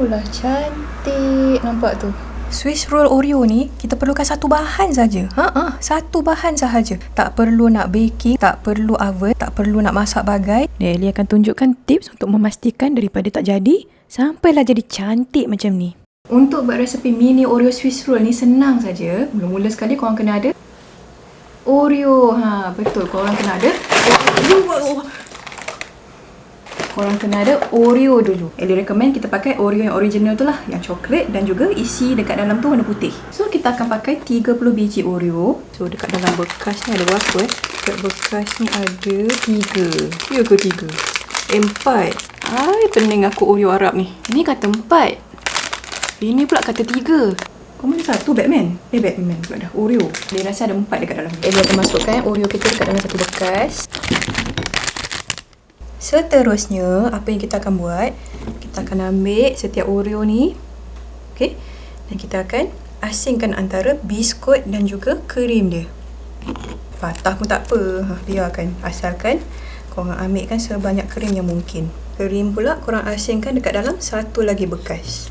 Barulah cantik. Nampak tu? Swiss roll Oreo ni kita perlukan satu bahan saja. Satu bahan sahaja. Tak perlu nak baking, tak perlu oven, tak perlu nak masak bagai. Nelly akan tunjukkan tips untuk memastikan daripada tak jadi sampailah jadi cantik macam ni. Untuk buat resepi mini Oreo Swiss roll ni senang saja. Mula-mula sekali korang kena ada Oreo. Betul, korang kena ada Oreo dulu. Ellie recommend kita pakai Oreo yang original tu lah, yang coklat dan juga isi dekat dalam tu warna putih. So kita akan pakai 30 biji Oreo. So dekat dalam bekas ni ada berapa Dekat bekas ni ada 3. Ya ke 3? 4. Ay, pening aku Oreo Arab ni. Ni kata 4. Ini pula kata 3. Kau mana satu Batman? Batman pula dah. Oreo. Dia rasa ada 4 dekat dalam. Ellie akan masukkan Oreo kita dekat dalam satu bekas. Seterusnya, apa yang kita akan buat, kita akan ambil setiap Oreo ni, okay, dan kita akan asingkan antara biskut dan juga krim dia. Patah pun tak apa, biarkan. Asalkan korang ambilkan sebanyak krim yang mungkin. Krim pula korang asingkan dekat dalam satu lagi bekas.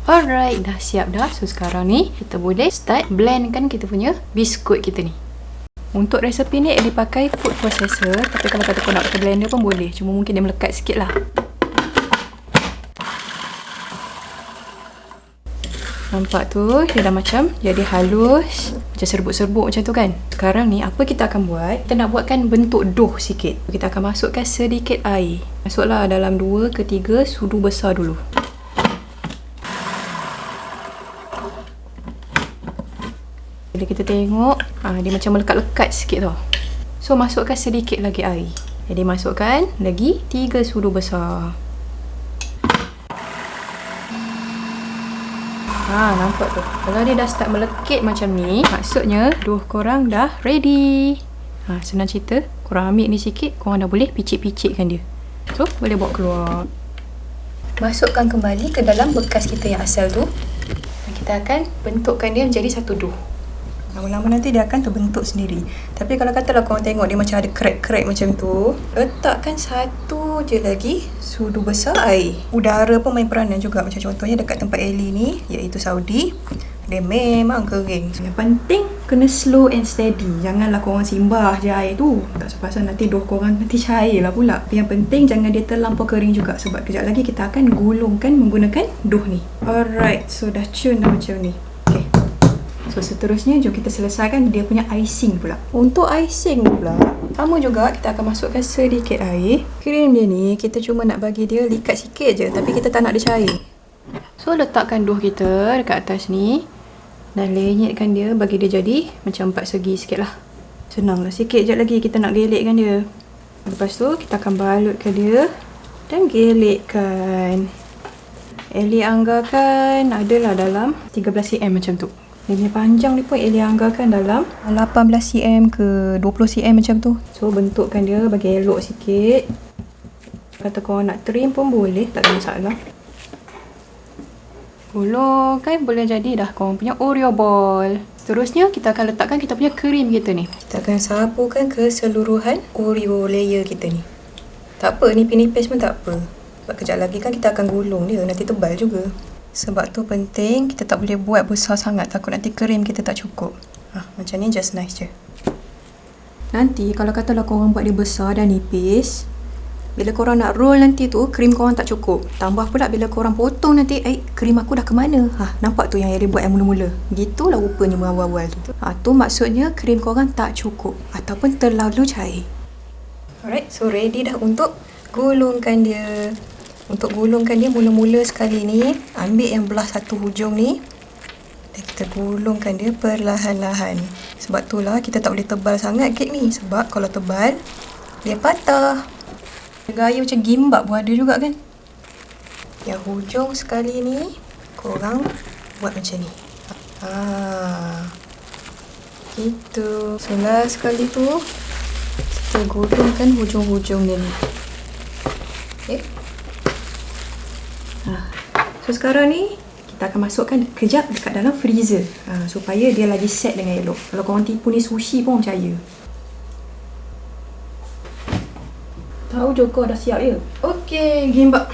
Alright, dah siap dah. So sekarang ni kita boleh start blendkan kita punya biskut kita ni. Untuk resepi ni Ellie pakai food processor, tapi kalau kata kau nak pakai blender pun boleh, cuma mungkin dia melekat sikit lah. Nampak tu, dia dah macam jadi halus, macam serbuk-serbuk macam tu kan. Sekarang ni apa kita akan buat, kita nak buatkan bentuk dough sikit. Kita akan masukkan sedikit air. Masuklah dalam 2 ke 3 sudu besar dulu. Bila kita tengok, dia macam melekat-lekat sikit tau. So masukkan sedikit lagi air. Jadi masukkan lagi 3 sudu besar. Nampak tu. Kalau dia dah start melekit macam ni, maksudnya dough korang dah ready. Senang cerita, korang ambil ni sikit, korang dah boleh picit-picitkan dia. So boleh bawa keluar. Masukkan kembali ke dalam bekas kita yang asal tu. Dan kita akan bentukkan dia menjadi satu dough. Lama-lama nanti dia akan terbentuk sendiri. Tapi kalau katalah korang tengok dia macam ada crack-crack macam tu, letakkan satu je lagi sudu besar air. Udara pun main peranan juga. Macam contohnya dekat tempat Ellie ni, iaitu Saudi, dia memang kering. Yang penting kena slow and steady. Janganlah korang simbah je air tu. Tak sepasal nanti dough korang nanti cair lah pula. Yang penting jangan dia terlampau kering juga, sebab kejap lagi kita akan gulungkan menggunakan dough ni. Alright, so dah cun dah macam ni. So seterusnya jom kita selesaikan dia punya icing pula. Untuk icing pula, sama juga kita akan masukkan sedikit air. Krim dia ni kita cuma nak bagi dia likat sikit je, tapi kita tak nak dia cair. So letakkan dough kita dekat atas ni dan lenyitkan dia, bagi dia jadi macam 4 segi sikit lah. Senang lah sikit je lagi kita nak gelikkan dia. Lepas tu kita akan balutkan dia dan gelikkan. Ellie anggarkan adalah dalam 13 cm macam tu. Dia punya panjang ni pun Ellie anggarkan dalam 18 cm ke 20 cm macam tu. So bentukkan dia bagi elok sikit. Kata korang nak trim pun boleh, tak ada masalah. Gulung kan boleh jadi dah korang punya Oreo ball. Seterusnya kita akan letakkan kita punya krim kita ni. Kita akan sapukan keseluruhan Oreo layer kita ni. Tak apa, nipis-nipis pun tak apa. Sebab kejap lagi kan kita akan gulung dia, nanti tebal juga. Sebab tu penting kita tak boleh buat besar sangat, takut nanti krim kita tak cukup. Macam ni just nice je. Nanti kalau katalah korang buat dia besar dan nipis, bila korang nak roll nanti tu krim korang tak cukup. Tambah pula bila korang potong nanti, krim aku dah ke mana? Nampak tu yang Eri buat yang mula-mula. Gitulah rupanya awal-awal tu. Tu maksudnya krim korang tak cukup ataupun terlalu cair. Alright, so ready dah untuk gulungkan dia. Untuk gulungkan dia mula-mula sekali ni, ambil yang belah satu hujung ni dan kita gulungkan dia perlahan-lahan. Sebab itulah kita tak boleh tebal sangat kek ni, sebab kalau tebal dia patah. Gaya macam gimbap pun ada juga kan. Yang hujung sekali ni korang buat macam ni. Gitu. So last sekali tu kita gulungkan hujung-hujung dia ni. Okay. So sekarang ni kita akan masukkan kejap dekat dalam freezer, supaya dia lagi set dengan elok. Kalau korang tipu ni sushi pun percaya. Tahu Joko dah siap ya? Okey, gimbap.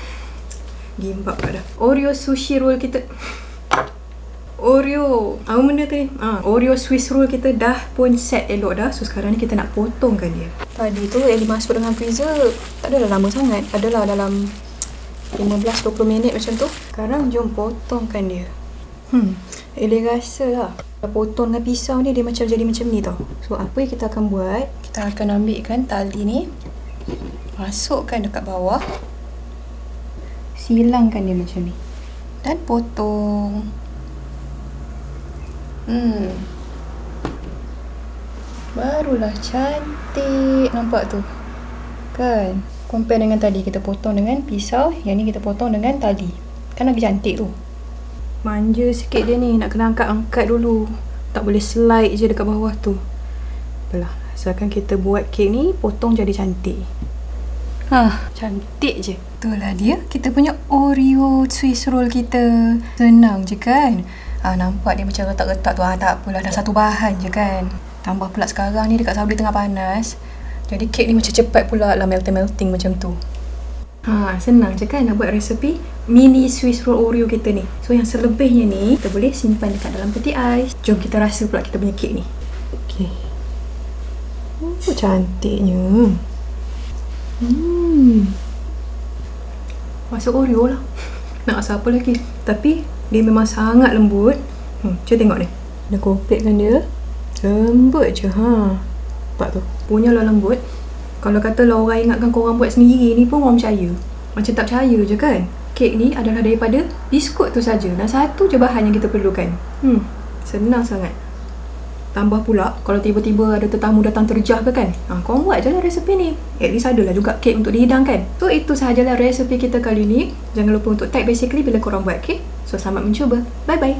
Gimbap pula dah. Oreo sushi roll kita. Oreo. Apa benda tu ni? Oreo Swiss roll kita dah pun set elok dah. So sekarang ni kita nak potongkan dia. Tadi tu Ellie masuk dengan freezer. Tak adalah lama sangat. Adalah dalam 15-20 minit macam tu. Sekarang jom potongkan dia. Ellie rasa lah potong dengan pisau ni dia macam jadi macam ni tau. So apa yang kita akan buat, kita akan ambilkan tali ni, masukkan dekat bawah, silangkan dia macam ni dan potong. Barulah cantik. Nampak tu kan? Compare dengan tadi kita potong dengan pisau, yang ni kita potong dengan tali. Kan lagi cantik tu. Manja sikit dia ni, nak kena angkat-angkat dulu. Tak boleh slide je dekat bawah tu. Apalah, asalkan kita buat kek ni, potong jadi cantik. Cantik je. Itulah dia, kita punya Oreo Swiss roll kita. Senang je kan? Nampak dia macam retak-retak tu. Tak apalah, dah satu bahan je kan. Tambah pula sekarang ni dekat Sabri tengah panas. Jadi kek ni macam cepat pula lah melting-melting macam tu. Senang je kan nak buat resepi mini Swiss roll Oreo kita ni. So yang selebihnya ni kita boleh simpan dekat dalam peti ais. Jom kita rasa pula kita punya kek ni. Okay. Cantiknya. Masuk Oreo lah. Nak rasa apa lagi. Tapi dia memang sangat lembut. Cuba tengok ni. Dia kopekkan dia. Lembut je. Nampak tu. Punyalah lembut. Kalau katalah orang ingatkan korang buat sendiri ni pun orang percaya. Macam tak percaya je kan. Kek ni adalah daripada biskut tu saja. Dan satu je bahan yang kita perlukan. Senang sangat. Tambah pula kalau tiba-tiba ada tetamu datang terjah ke kan. Korang buat je lah resepi ni. At least adalah juga kek untuk dihidangkan. So itu sahajalah resepi kita kali ni. Jangan lupa untuk tag basically bila korang buat kek. So selamat mencuba. Bye bye.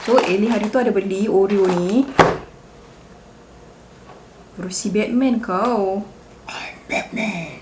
So Ellie hari tu ada beli Oreo ni. Versi Batman kau. I'm Batman.